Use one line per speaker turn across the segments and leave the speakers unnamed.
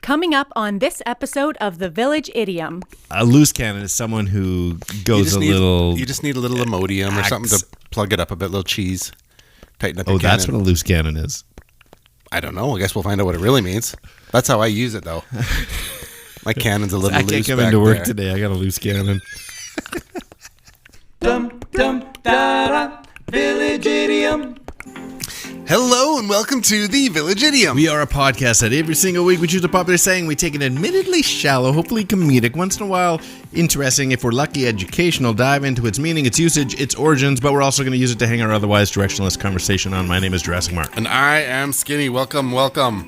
Coming up on this episode of the Village Idiom.
A Loose-Cannon is someone who goes
You just need a little Imodium or something to plug it up a bit, little cheese. Tighten up your cannon.
That's what a Loose-Cannon is.
I don't know. I guess we'll find out what it really means. That's how I use it, though. My cannon's a little loose.
I can't come into work today. I got a Loose-Cannon.
Dum dum da da, Village Idiom.
Hello and welcome to the Village Idiom.
We are a podcast that every single week we choose a popular saying. We take an admittedly shallow, hopefully comedic, once in a while interesting, if we're lucky, educational dive into its meaning, its usage, its origins, but we're also going to use it to hang our otherwise directionless conversation on. My name is Jurassic Mark.
And I am Skinny. Welcome.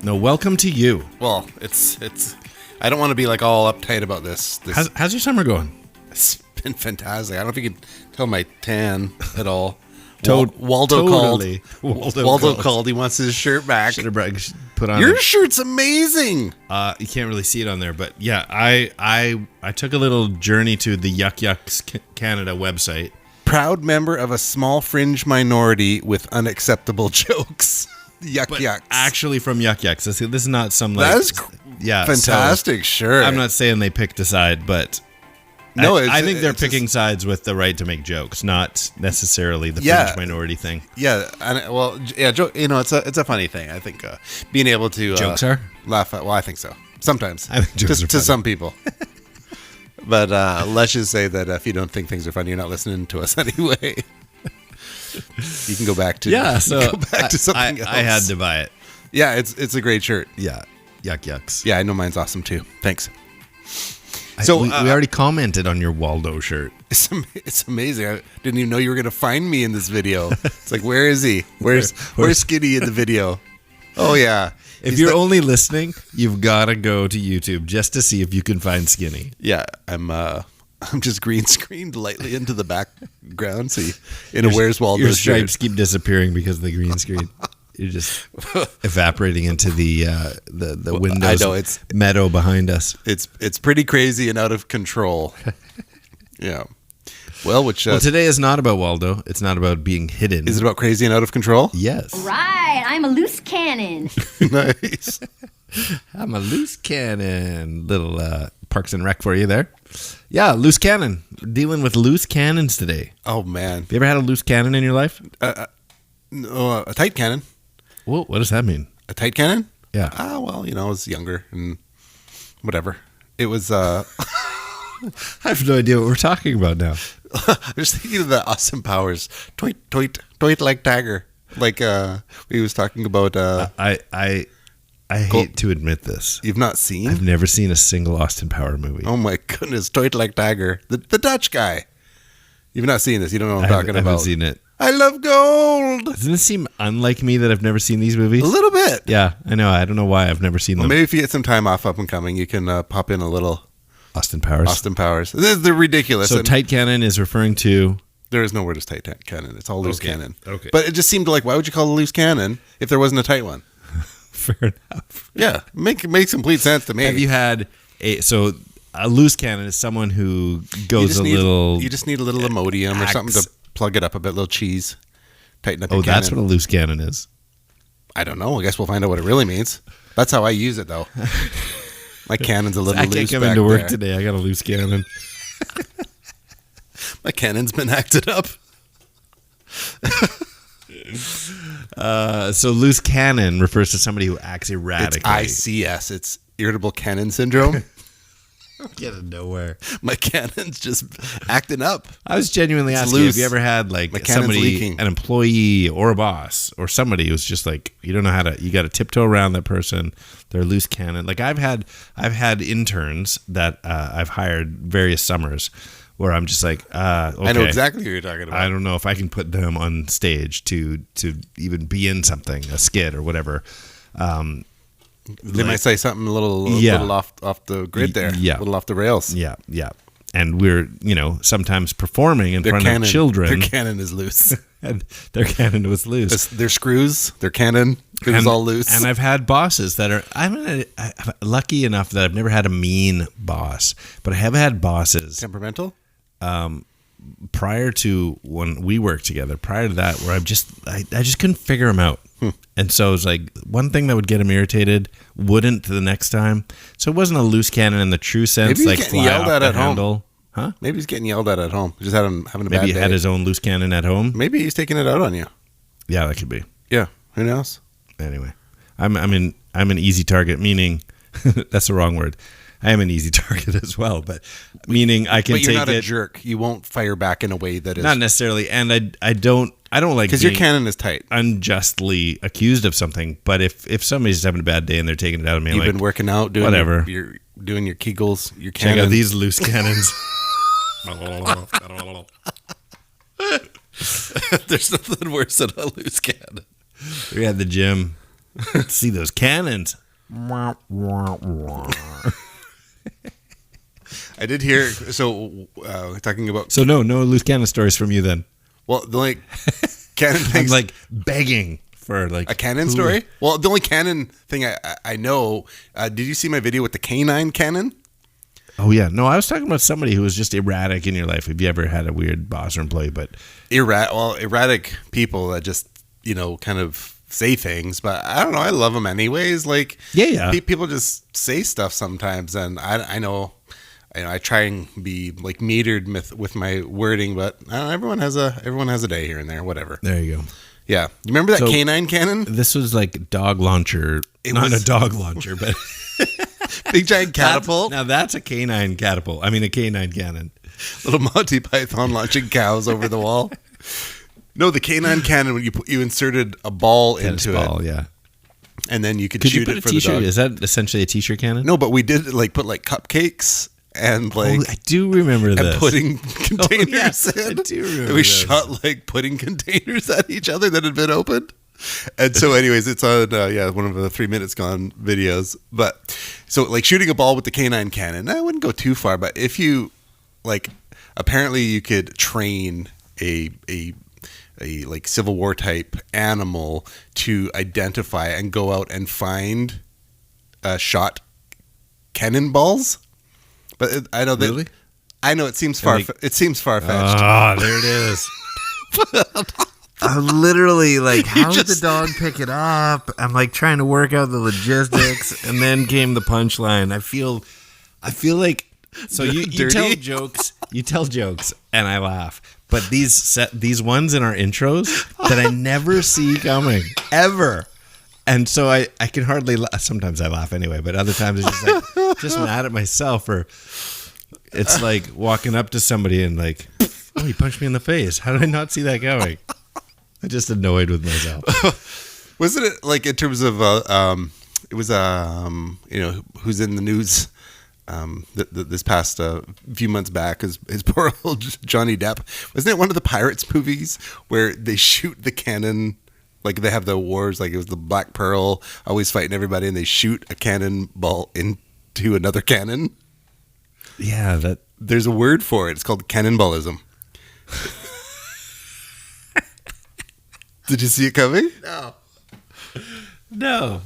No, welcome to you.
Well, it's. I don't want to be like all uptight about this.
How's your summer going?
It's been fantastic. I don't know if you can tell my tan at all.
Waldo
called. He wants his shirt back.
Should have put on
your shirt's amazing.
You can't really see it on there, but yeah, I took a little journey to the Yucks Canada website.
Proud member of a small fringe minority with unacceptable jokes. Yucks.
Actually, from Yucks. This is not some
that's fantastic. So sure,
I'm not saying they picked a side, but. No, I think they're picking sides with the right to make jokes, not necessarily the fringe minority thing.
Yeah, it's a funny thing. I think being able to
jokes are
laugh at. Well, I think so. Sometimes,
I think jokes
to some people. But let's just say that if you don't think things are funny, you're not listening to us anyway. You can go back to something else.
I had to buy it.
Yeah, it's a great shirt.
Yeah, Yucks.
Yeah, I know mine's awesome too. Thanks.
So we already commented on your Waldo shirt.
It's amazing. I didn't even know you were going to find me in this video. It's like, where is he? Where's Skinny in the video? Oh yeah.
If you're only listening, you've got to go to YouTube just to see if you can find Skinny.
Yeah, I'm just green screened lightly into the background. So where's Waldo?
Your stripes keep disappearing because of the green screen. You're just evaporating into the windows.
I know it's
meadow behind us.
It's pretty crazy and out of control. Yeah. Well,
today is not about Waldo. It's not about being hidden.
Is it about crazy and out of control?
Yes.
Right. I'm a Loose.Cannon.
Nice.
I'm a Loose.Cannon. Little Parks and Rec for you there. Yeah, Loose.Cannon. Dealing with loose cannons today.
Oh man.
Have you ever had a loose cannon in your life?
No, a tight cannon.
Well, what does that mean?
A tight cannon?
Yeah.
Well, I was younger and whatever. It was. I
have no idea what we're talking about now.
I was thinking of the Austin Powers, toit like Tiger, like he was talking about.
I hate to admit this.
You've not seen?
I've never seen a single Austin Power movie.
Oh my goodness, toit like Tiger, the Dutch guy. You've not seen this. You don't know what I'm talking about.
I haven't seen it.
I love gold.
Doesn't it seem unlike me that I've never seen these movies?
A little bit.
Yeah, I know. I don't know why I've never seen them.
Maybe if you get some time off up and coming, you can pop in a little
Austin Powers.
They're ridiculous.
So tight cannon is referring to...
There is no word as tight cannon. It's all loose cannon.
Okay.
But it just seemed like, why would you call it a loose cannon if there wasn't a tight one?
Fair enough.
Yeah, makes complete sense to me.
Have you had a loose cannon is someone who goes
You just need a little Imodium or something to plug it up a bit, little cheese. Tighten up your cannon.
That's what a loose cannon is.
I don't know. I guess we'll find out what it really means. That's how I use it, though. My cannon's a little loose.
I can't come into work today. I got a loose cannon.
My cannon's been acted up.
So loose cannon refers to somebody who acts erratically.
It's ICS. It's irritable cannon syndrome.
Get it nowhere.
My cannon's just acting up.
I was genuinely asking, have you ever had like somebody, an employee or a boss or somebody who's just like, you don't know how to, you got to tiptoe around that person. They're loose cannon. Like I've had interns that I've hired various summers where I'm just like, okay,
I know exactly who you're talking about.
I don't know if I can put them on stage to even be in something, a skit or whatever.
They might say something a little off the grid there.
Yeah.
A little off the rails.
Yeah, yeah. And we're, sometimes performing in front of children.
Their cannon is loose.
And their cannon was loose.
Their screws, their cannon, it was all loose.
And I've had bosses that are, I'm lucky enough that I've never had a mean boss, but I have had bosses.
Temperamental?
Prior to when we worked together, prior to that, where I just couldn't figure them out. And so it's like one thing that would get him irritated wouldn't the next time. So it wasn't a loose cannon in the true sense,
Maybe
like
he's getting
fly
yelled
off
at
the
at home.
handle. Huh?
Maybe he's getting yelled at home. Just having a bad day.
Maybe he had his own loose cannon at home.
Maybe he's taking it out on you.
Yeah, that could be.
Yeah. Who knows?
Anyway, I'm an easy target, meaning that's the wrong word. I am an easy target as well, but meaning I can take it.
But you're not a jerk. You won't fire back in a way that is
not necessarily, and I don't like
because your cannon is tight.
Unjustly accused of something. But if somebody's having a bad day and they're taking it out of me,
you've been working out, doing
whatever.
You're doing your Kegels, your cannon.
Check out these loose cannons.
There's nothing worse than a loose cannon.
We had the gym. See those cannons.
I did hear. So talking about.
So no loose cannon stories from you then.
Well, the only cannon thing.
I'm like begging for like
a cannon story. Well, the only cannon thing I know. Did you see my video with the canine cannon?
Oh yeah, no, I was talking about somebody who was just erratic in your life. Have you ever had a weird boss or employee? But
erratic people that just kind of say things, but I don't know. I love them anyways. Like people just say stuff sometimes, and I know I try and be like metered with my wording, but everyone has a day here and there. Whatever.
There you go.
Yeah, you remember that canine cannon?
This was like dog launcher, not a dog launcher, but.
Big giant catapult.
Now that's a canine catapult. I mean a canine cannon.
Little Monty Python launching cows over the wall. No, the canine cannon when you inserted a ball into it.
Yeah.
And then you could shoot it for the dog.
Is that essentially a t-shirt cannon?
No, but we did put cupcakes and
I do remember this.
And pudding containers in.
I do remember
and we shot pudding containers at each other that had been opened. And so anyways, it's on one of the 3 minutes gone videos. But so shooting a ball with the canine cannon, I wouldn't go too far, but if you apparently you could train a Civil War type animal to identify and go out and find shot cannonballs. But I know that
really?
I know it seems far-fetched.
Ah, there it is. I'm literally how did the dog pick it up? I'm trying to work out the logistics, and then came the punchline. I feel like so you tell jokes, and I laugh. But these ones in our intros that I never see coming ever, and so I can hardly. Sometimes I laugh anyway, but other times it's just just mad at myself, or it's like walking up to somebody and oh, he punched me in the face. How did I not see that going? I'm just annoyed with myself.
Wasn't it in terms of it was who's in the news this past few months back his poor old Johnny Depp. Wasn't it one of the Pirates movies where they shoot the cannon, they have the wars, it was the Black Pearl always fighting everybody, and they shoot a cannonball into another cannon?
Yeah,
there's a word for it. It's called cannonballism. Did you see it coming?
No.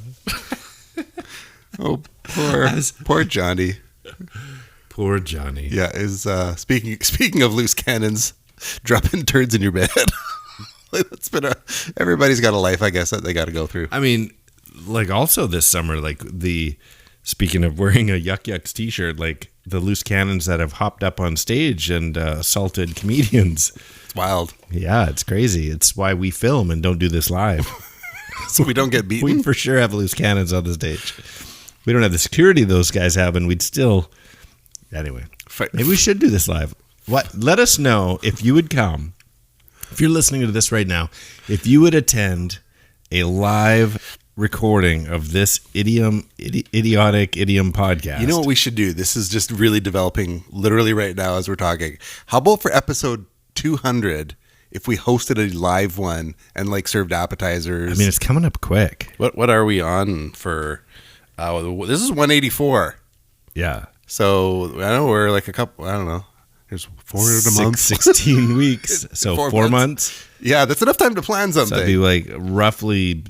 Oh, poor Johnny.
Poor Johnny.
Yeah, is speaking of loose cannons, dropping turds in your bed. That's been everybody's got a life, I guess, that they got to go through.
I mean, also this summer, speaking of wearing a Yuck Yucks t-shirt, the loose cannons that have hopped up on stage and assaulted comedians.
It's wild.
Yeah, it's crazy. It's why we film and don't do this live.
So we don't get beaten?
We for sure have loose cannons on the stage. We don't have the security those guys have, and we'd still... Anyway, maybe we should do this live. Let us know if you would come. If you're listening to this right now, if you would attend a live recording of this idiotic idiom podcast.
You know what we should do? This is just really developing literally right now as we're talking. How about for episode 200, if we hosted a live one and served appetizers?
I mean, it's coming up quick.
What are we on for? This is 184.
Yeah.
So I know we're a couple, I don't know. There's 4 a month.
16 weeks. So 4 months.
Yeah, that's enough time to plan something.
So that'd be roughly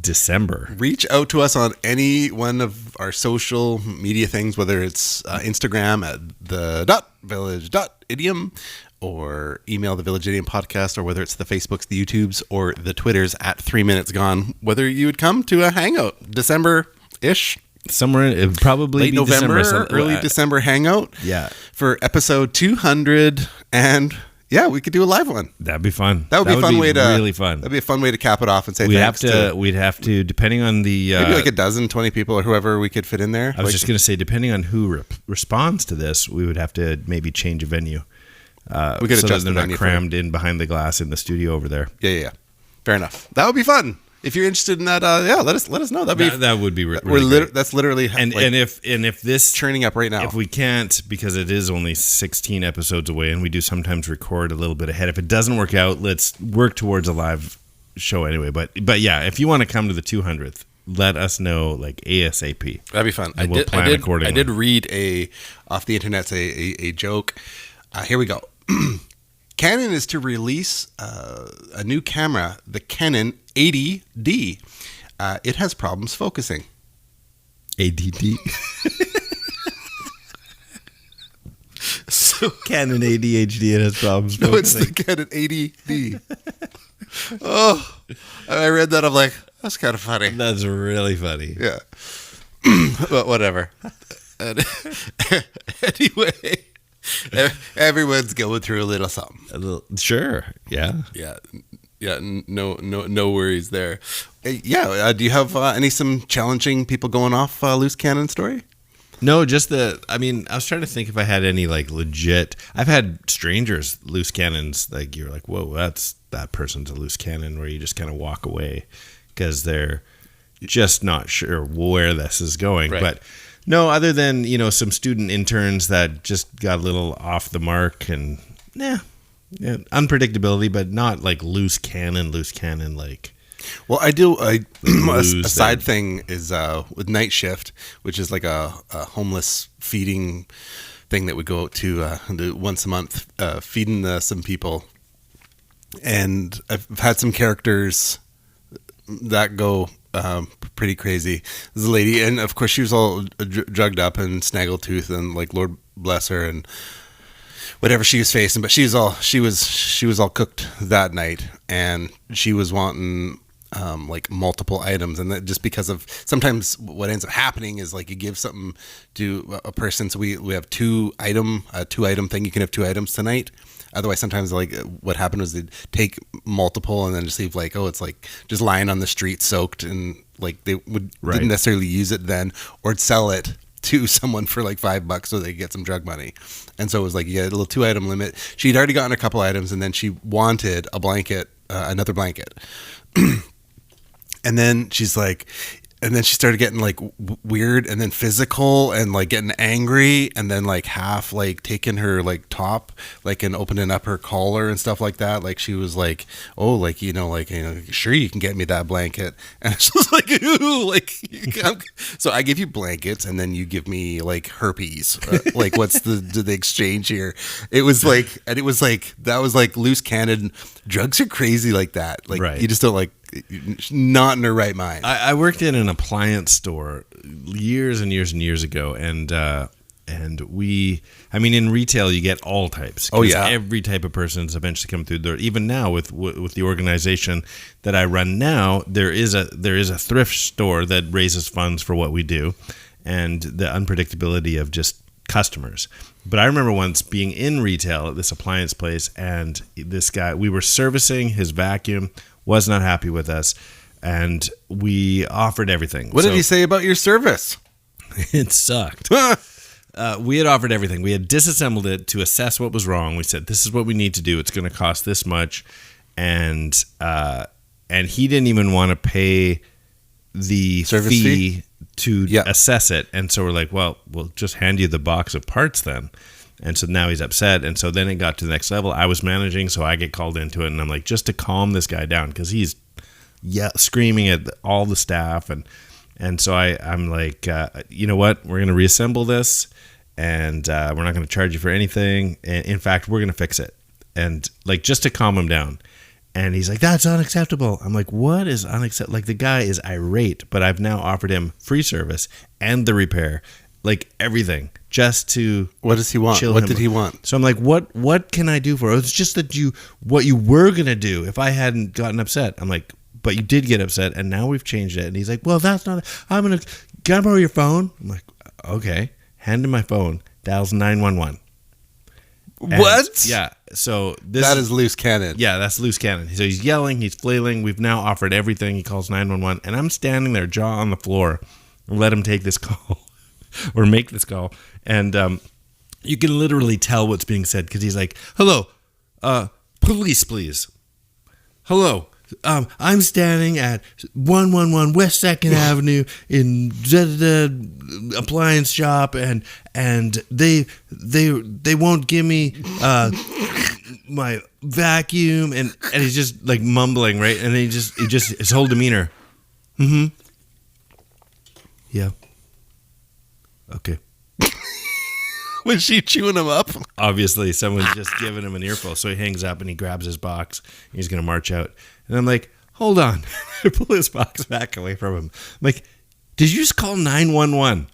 December.
Reach out to us on any one of our social media things, whether it's Instagram at the .village.idiom or email the Village Idiom podcast, or whether it's the Facebooks, the YouTubes, or the Twitters at 3 Minutes Gone, whether you would come to a hangout December-ish.
Somewhere, it would probably
late
be
November,
December,
early December hangout.
Yeah.
For episode 200, and yeah, we could do a live one.
That'd be fun.
That would be a fun way to
really fun.
That'd be a fun way to cap it off and say
we'd
thanks
we'd have to, depending on the
maybe like a dozen, 20 people, or whoever we could fit in there.
I was just going to say, depending on who responds to this, we would have to maybe change a venue.
We could adjust
they're
the
not
venue
crammed in behind the glass in the studio over there.
Yeah. Fair enough. That would be fun. If you're interested in that, let us know.
That would be really great.
That's literally
and if this
churning up right now.
If we can't, because it is only 16 episodes away, and we do sometimes record a little bit ahead. If it doesn't work out, let's work towards a live show anyway. But yeah, if you want to come to the 200th, let us know like ASAP.
That'd be fun.
And we'll plan accordingly.
I did read off the internet a joke. Here we go. Canon is to release a new camera, the Canon 80D. It has problems focusing.
ADD. So Canon ADHD, it has problems focusing.
No, it's the Canon 80D. Oh, I read that. I'm like, that's kind of funny.
That's really funny.
Yeah. But whatever. Anyway. Everyone's going through a little something.
Sure. Yeah.
No worries there. Yeah. Do you have some challenging people going off Loose Cannon story?
No, just I was trying to think if I had any like legit. I've had strangers Loose Cannons, like you're like, whoa, that person's a loose cannon, where you just kind of walk away because they're just not sure where this is going.
Right.
But no, other than, some student interns that just got a little off the mark and unpredictability, but not like loose cannon like.
Well, a side thing is with Night Shift, which is like a homeless feeding thing that we go out to once a month, feeding some people. And I've had some characters that go pretty crazy. There's a lady, and of course she was all drugged up and snaggletooth, and like Lord bless her and whatever she was facing. But she was all cooked that night, and she was wanting like multiple items, and that just because of sometimes what ends up happening is like you give something to a person. So we have two item thing. You can have 2 items tonight. Otherwise, sometimes like what happened was they'd take multiple and then just leave like, it's like just lying on the street soaked, and like they didn't necessarily use it then, or sell it to someone for like $5 so they could get some drug money. And so it was like you had a little 2 item limit. She'd already gotten a couple items, and then she wanted a blanket, another blanket. And then she's like, and then she started getting like weird, and then physical, and like getting angry, and then like half like taking her like top, like, and opening up her collar and stuff like that. Like she was like, oh, like, sure, you can get me that blanket. And she was like, ooh, like, so I give you blankets, and then you give me like herpes. Like, what's the exchange here? It was like, and it was like, that was like Loose Cannon. Drugs are crazy like that. Like, you just don't like, not in her right mind.
I worked in an appliance store years and years and years ago, and in retail you get all types.
Oh yeah,
every type of person is eventually coming through there. Even now with the organization that I run now, there is a thrift store that raises funds for what we do, and the unpredictability of just customers. But I remember once being in retail at this appliance place, and this guy, we were servicing his vacuum, was not happy with us, and we offered everything.
What did he say about your service?
It sucked. We had offered everything. We had disassembled it to assess what was wrong. We said, this is what we need to do. It's going to cost this much. And he didn't even want to pay the
service
fee to assess it. And so we're like, well, we'll just hand you the box of parts then. And so now he's upset. And so then it got to the next level. I was managing, so I get called into it. And I'm like, just to calm this guy down, because he's screaming at all the staff. And so I'm like, you know what? We're going to reassemble this, and we're not going to charge you for anything. And in fact, we're going to fix it. And like, just to calm him down. And he's like, that's unacceptable. I'm like, what is unacceptable? Like, the guy is irate, but I've now offered him free service and the repair like everything, just to
What does he want? What did he want?
So I'm like, what can I do for it? It's just that what you were going to do if I hadn't gotten upset. I'm like, but you did get upset, and now we've changed it. And he's like, well, that's not, can I borrow your phone? I'm like, okay. Hand him my phone, dials 911.
What?
Yeah. So
that is Loose.Cannon.
Yeah, that's Loose.Cannon. So he's yelling, he's flailing. We've now offered everything. He calls 911, and I'm standing there, jaw on the floor, and let him take this call or make this call. And you can literally tell what's being said because he's like, hello, police, please. Hello. I'm standing at 111 West 2nd Avenue in the appliance shop, and they won't give me my vacuum, and he's just like mumbling, right? And he just his whole demeanor. Mm-hmm. Yeah. Okay.
Was she chewing him up?
Obviously, someone's just giving him an earful. So he hangs up and he grabs his box. And he's going to march out. And I'm like, hold on. I pull his box back away from him. I'm like, did you just call 911?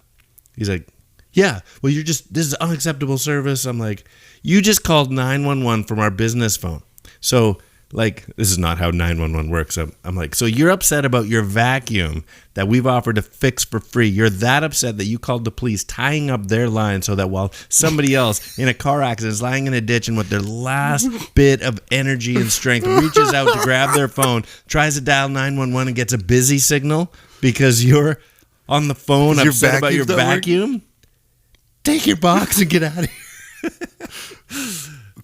He's like, yeah. Well, this is unacceptable service. I'm like, you just called 911 from our business phone. So, like, this is not how 911 works. I'm like, so you're upset about your vacuum that we've offered to fix for free. You're that upset that you called the police, tying up their line so that while somebody else in a car accident is lying in a ditch and with their last bit of energy and strength reaches out to grab their phone, tries to dial 911 and gets a busy signal because you're on the phone upset about your vacuum? Take your box and get out of here.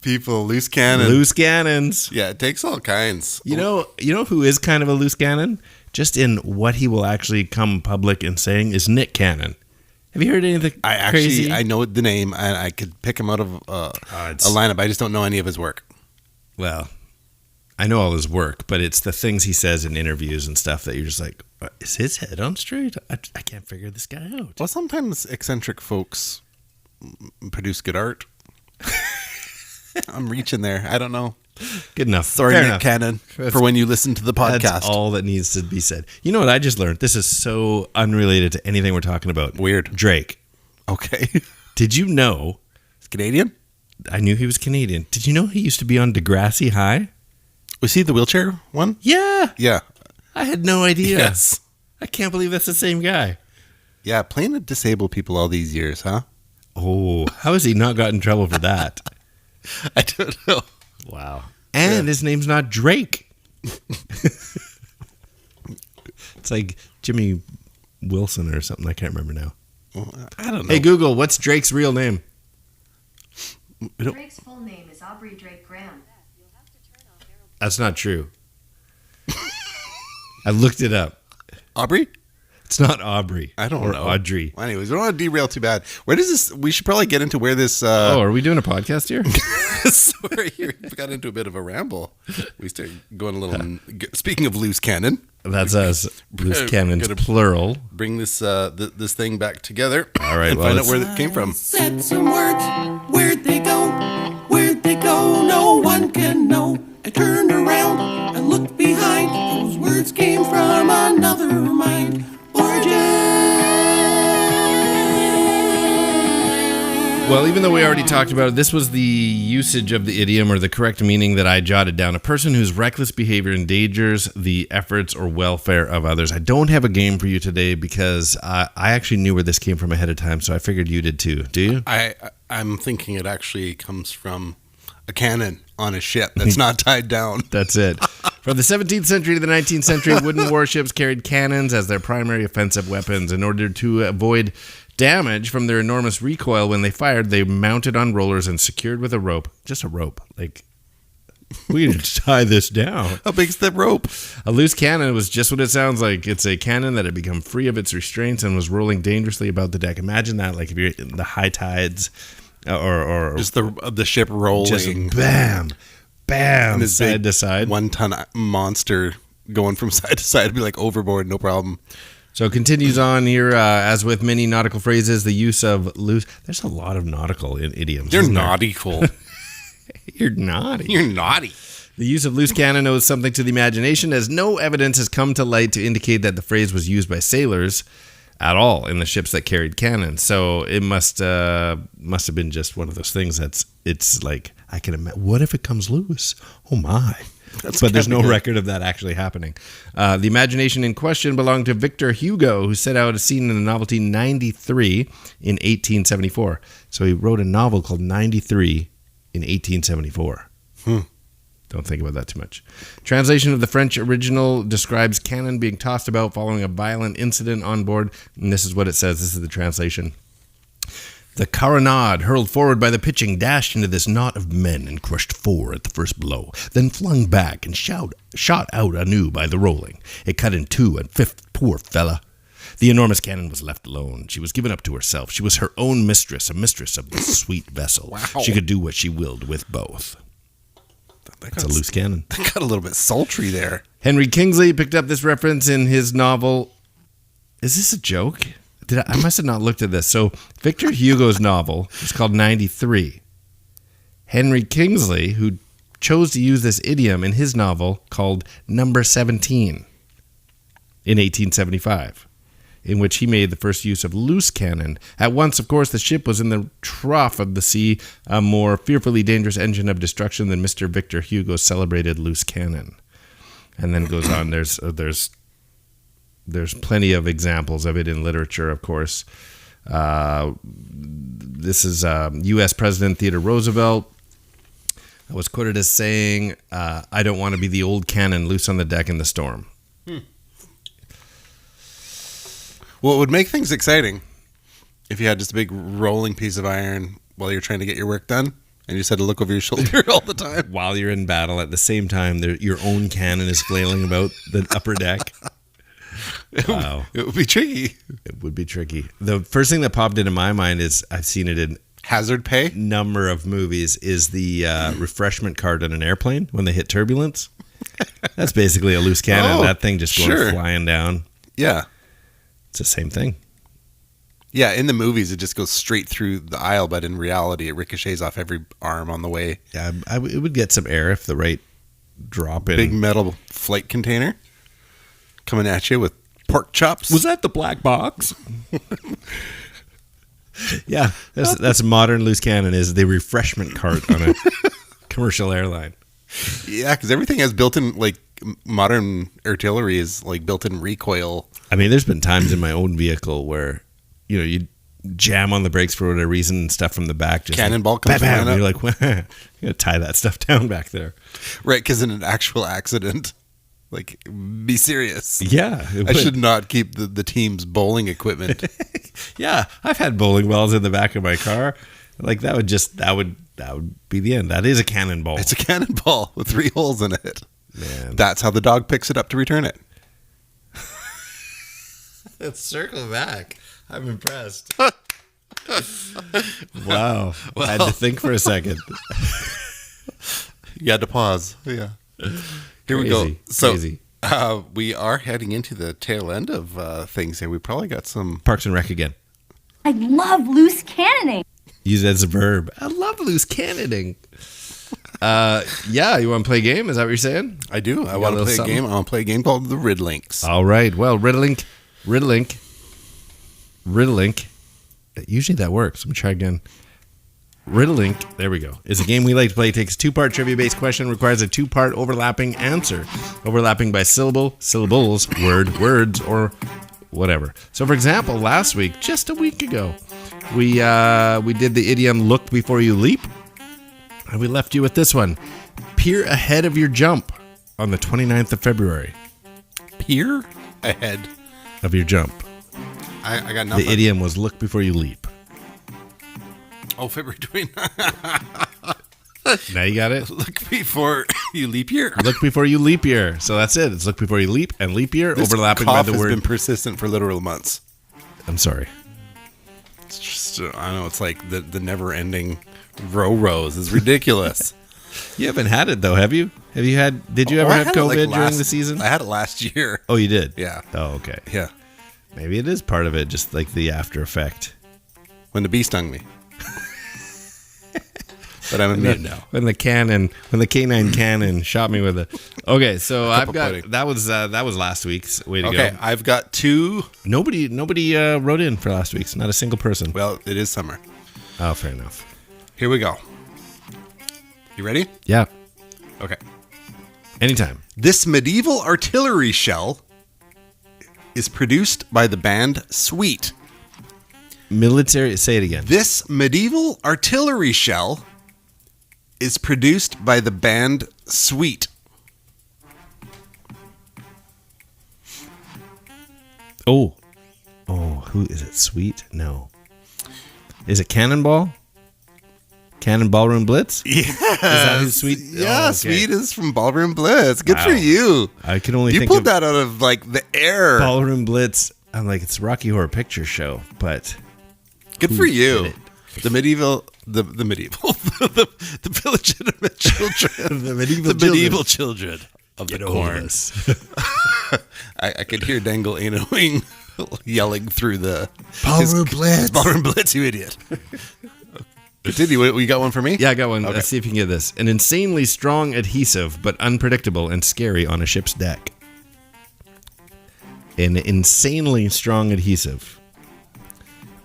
People, loose cannon.
Loose cannons.
Yeah, it takes all kinds.
You know who is kind of a loose cannon? Just in what he will actually come public and saying is Nick Cannon. Have you heard anything crazy?
I know the name, and I could pick him out of a lineup. I just don't know any of his work.
Well, I know all his work, but it's the things he says in interviews and stuff that you're just like, is his head on straight? I can't figure this guy out.
Well, sometimes eccentric folks produce good art. I'm reaching there. I don't know.
Good enough.
Sorry, Nick Cannon, for when you listen to the podcast.
That's all that needs to be said. You know what I just learned? This is so unrelated to anything we're talking about.
Weird.
Drake.
Okay.
Did you know?
He's Canadian?
I knew he was Canadian. Did you know he used to be on Degrassi High?
Was he the wheelchair one?
Yeah.
Yeah.
I had no idea.
Yes.
I can't believe that's the same guy.
Yeah, playing with disabled people all these years, huh?
Oh, how has he not got in trouble for that?
I don't know.
Wow. And his name's not Drake. It's like Jimmy Wilson or something. I can't remember now.
Well, I don't know.
Hey, Google, what's Drake's real name?
Drake's full name is Aubrey Drake Graham.
That's not true. I looked it up.
Aubrey?
It's not Aubrey.
I don't know.
Or Audrey.
Well, anyways, we don't want to derail too bad. Where does this... We should probably get into where this...
are we doing a podcast here?
Sorry, we got into a bit of a ramble. We started going a little... Speaking of loose cannon.
That's us. Loose cannons, plural.
Bring this this thing back together.
All right,
and find out where it came from.
Said some words, where'd they go? Where'd they go? No one can know. I turned around and looked behind. Those words came from another mind.
Well, even though we already talked about it, this was the usage of the idiom or the correct meaning that I jotted down. A person whose reckless behavior endangers the efforts or welfare of others. I don't have a game for you today because I actually knew where this came from ahead of time, so I figured you did too. Do you?
I'm thinking it actually comes from a cannon on a ship that's not tied down.
That's it. From the 17th century to the 19th century, wooden warships carried cannons as their primary offensive weapons. In order to avoid damage from their enormous recoil when they fired, they mounted on rollers and secured with a rope. Just a rope. Like, we need to tie this down.
How big's the rope?
A loose cannon was just what it sounds like. It's a cannon that had become free of its restraints and was rolling dangerously about the deck. Imagine that, like if you're in the high tides or
just the ship rolling.
Just bam, bam,
and
side to side.
1-ton monster going from side to side. It'd be like overboard, no problem.
So it continues on here, as with many nautical phrases, the use of loose... There's a lot of nautical in idioms.
You're nautical.
You're naughty.
You're naughty.
The use of loose cannon owes something to the imagination, as no evidence has come to light to indicate that the phrase was used by sailors. at all in the ships that carried cannon. So it must have been just one of those things it's like, I can imagine, what if it comes loose? Oh my. But there's no record of that actually happening. The imagination in question belonged to Victor Hugo, who set out a scene in the novelty 93 in 1874. So he wrote a novel called 93 in 1874. Don't think about that too much. Translation of the French original describes cannon being tossed about following a violent incident on board. And this is what it says. This is the translation. The carronade, hurled forward by the pitching, dashed into this knot of men and crushed 4 at the first blow, then flung back and shot out anew by the rolling. It cut in 2 and 5th, poor fella. The enormous cannon was left alone. She was given up to herself. She was her own mistress, a mistress of this sweet vessel.
Wow.
She could do what she willed with both. That's a loose cannon.
That got a little bit sultry there.
Henry Kingsley picked up this reference in his novel. Is this a joke? I must have not looked at this. So Victor Hugo's novel is called 93. Henry Kingsley, who chose to use this idiom in his novel called Number 17 in 1875, in which he made the first use of loose cannon. At once, of course, the ship was in the trough of the sea, a more fearfully dangerous engine of destruction than Mr. Victor Hugo's celebrated loose cannon. And then goes on. There's plenty of examples of it in literature, of course. This is U.S. President Theodore Roosevelt was quoted as saying, I don't want to be the old cannon loose on the deck in the storm.
Well, it would make things exciting if you had just a big rolling piece of iron while you're trying to get your work done, and you just had to look over your shoulder all the time.
While you're in battle, at the same time, your own cannon is flailing about the upper deck. Wow.
It would be tricky.
It would be tricky. The first thing that popped into my mind is, I've seen it in
hazard pay
number of movies, is the refreshment cart on an airplane when they hit turbulence. That's basically a loose cannon. That thing just going flying down.
Yeah.
It's the same thing.
Yeah, in the movies, it just goes straight through the aisle, but in reality, it ricochets off every arm on the way.
Yeah, it would get some air if the right drop in.
Big metal flight container coming at you with pork chops.
Was that the black box? Yeah, that's modern loose cannon, is the refreshment cart on a commercial airline.
Yeah, because everything has built-in, like, modern artillery is like built-in recoil. I
mean, there's been times in my own vehicle where, you jam on the brakes for whatever reason and stuff from the back. Just
cannonball comes
bam, bam, and you're like, well, you got to tie that stuff down back there.
Right, because in an actual accident, like, be serious.
Yeah.
I should not keep the team's bowling equipment.
Yeah, I've had bowling balls in the back of my car. Like, that would be the end. That is a cannonball.
It's a cannonball with 3 holes in it.
Man.
That's how the dog picks it up to return it.
Let's circle back. I'm impressed. Wow. I had to think for a second.
You had to pause. Yeah. Here we go. So we are heading into the tail end of things here. We probably got some
Parks and Rec again.
I love loose cannoning.
Use it as a verb. I love loose cannoning. Yeah, you want to play a game? Is that what you're saying?
I do. I want to play a game. I want to play a game called the Riddlinks.
All right. Well, Riddlink. Usually that works. Let me try again. Riddlink, there we go, is a game we like to play. It takes a 2-part trivia-based question, requires a 2-part overlapping answer. Overlapping by syllables, words, or whatever. So, for example, last week, just a week ago, we did the idiom "look before you leap," and we left you with this one: peer ahead of your jump on the 29th of February.
Peer ahead
of your jump.
I got nothing.
The idiom was "look before you leap."
Oh, February 29th.
Now you got it.
Look before you leap year.
Look before you leap year. So that's it. It's look before you leap and leap year,
this
overlapping by the
word.
word.
Has been persistent for literal months.
I'm sorry.
It's just, I know, it's like the never-ending rows is ridiculous.
You haven't had it though, have you? Did you ever have COVID during the season?
I had it last year.
Oh, you did?
Yeah.
Oh, okay.
Yeah.
Maybe it is part of it, just like the after effect.
When the bee stung me. but I'm immune now.
When the canine cannon shot me with it. Okay, so I've got
pudding.
that was last week's. Way to go.
Okay, I've got 2.
Nobody wrote in for last week's. Not a single person.
Well, it is summer.
Oh, fair enough.
Here we go. You ready?
Yeah.
Okay.
Anytime.
This medieval artillery shell is produced by the band Sweet.
Military. Say it again.
This medieval artillery shell is produced by the band Sweet.
Oh, who is it? Sweet? No. Is it Cannonball? Cannon Ballroom Blitz?
Yes.
Is that who's Sweet?
Yeah,
Oh, okay.
Sweet is from Ballroom Blitz. Good for
Wow.
you.
I can only
You
think
pulled
of
that out of like the air.
Ballroom Blitz. I'm like, it's Rocky Horror Picture Show, but
Good
who
for
did
you.
it?
The medieval, the illegitimate children,
The medieval
medieval children of
Get
the
over
corn.
this.
I could hear Dangle Anoing yelling through the
Ballroom Blitz.
Ballroom Blitz, you idiot. Did you got one for me?
Yeah, I got one.
Okay.
Let's see if you can get this. An insanely strong adhesive, but unpredictable and scary on a ship's deck. An insanely strong adhesive,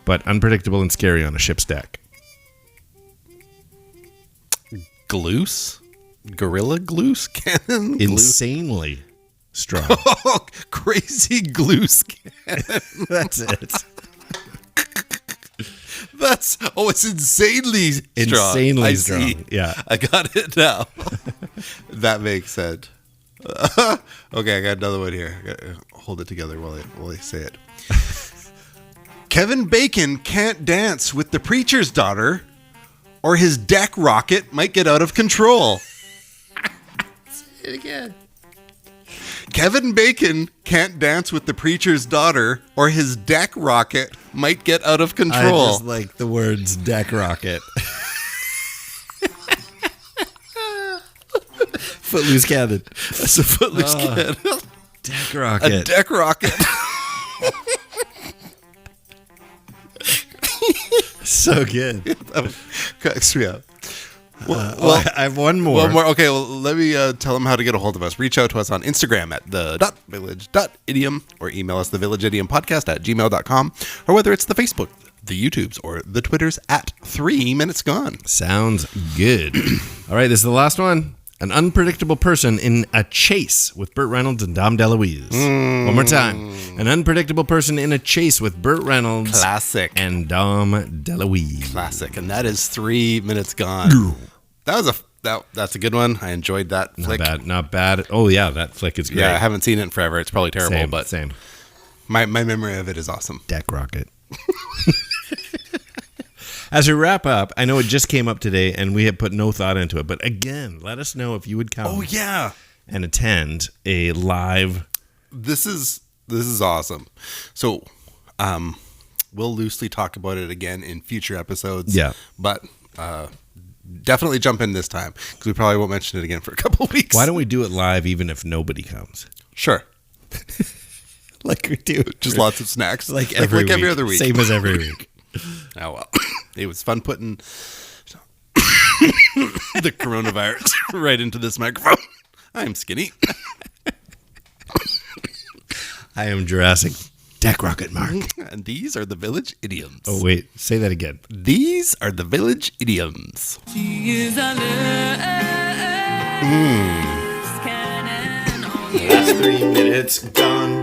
but unpredictable and scary on a ship's deck.
Gloose? Gorilla Gloose Cannon?
Insanely strong.
Oh, crazy Gloose Cannon.
That's it.
It's insanely strong.
Insanely
I
strong.
see.
Yeah.
I got it now. That makes sense. Okay, I got another one here. I gotta hold it together while I say it. Kevin Bacon can't dance with the preacher's daughter, or his deck rocket might get out of control. Say it again. Kevin Bacon can't dance with the preacher's daughter, or his deck rocket might get out of
I
control.
just like the words deck rocket. Footloose cannon.
That's a footloose kid.
Deck rocket.
A deck rocket.
So good.
Cracks me up.
Well, I have one more.
One more. Okay, well, let me tell them how to get a hold of us. Reach out to us on Instagram at the.village.idiom or email us thevillageidiompodcast@gmail.com, or whether it's the Facebook, the YouTubes, or the Twitters at 3 Minutes Gone.
Sounds good. All right, this is the last one. An unpredictable person in a chase with Burt Reynolds and Dom DeLuise. One more time. An unpredictable person in a chase with Burt Reynolds
Classic.
and Dom DeLuise.
Classic. And that is 3 Minutes Gone. That's a good one. I enjoyed that flick.
Not bad. Oh, yeah, that flick is great.
Yeah, I haven't seen it in forever. It's probably terrible,
Same,
but
same.
My memory of it is awesome.
Deck rocket. As we wrap up, I know it just came up today and we have put no thought into it, but again, let us know if you would come.
Oh, yeah.
And attend a live.
This is awesome. So, we'll loosely talk about it again in future episodes.
Yeah.
But definitely jump in this time, because we probably won't mention it again for a couple of weeks.
Why don't we do it live even if nobody comes?
Sure.
Like we do.
Just lots of snacks.
Like every
other week.
Same as every week.
Oh, well. It was fun putting the coronavirus right into this microphone. I'm skinny.
I am Jurassic Deck Rocket Mark.
And these are the Village Idioms.
Oh, wait. Say that again.
These are the Village Idioms.
Last 3 minutes gone.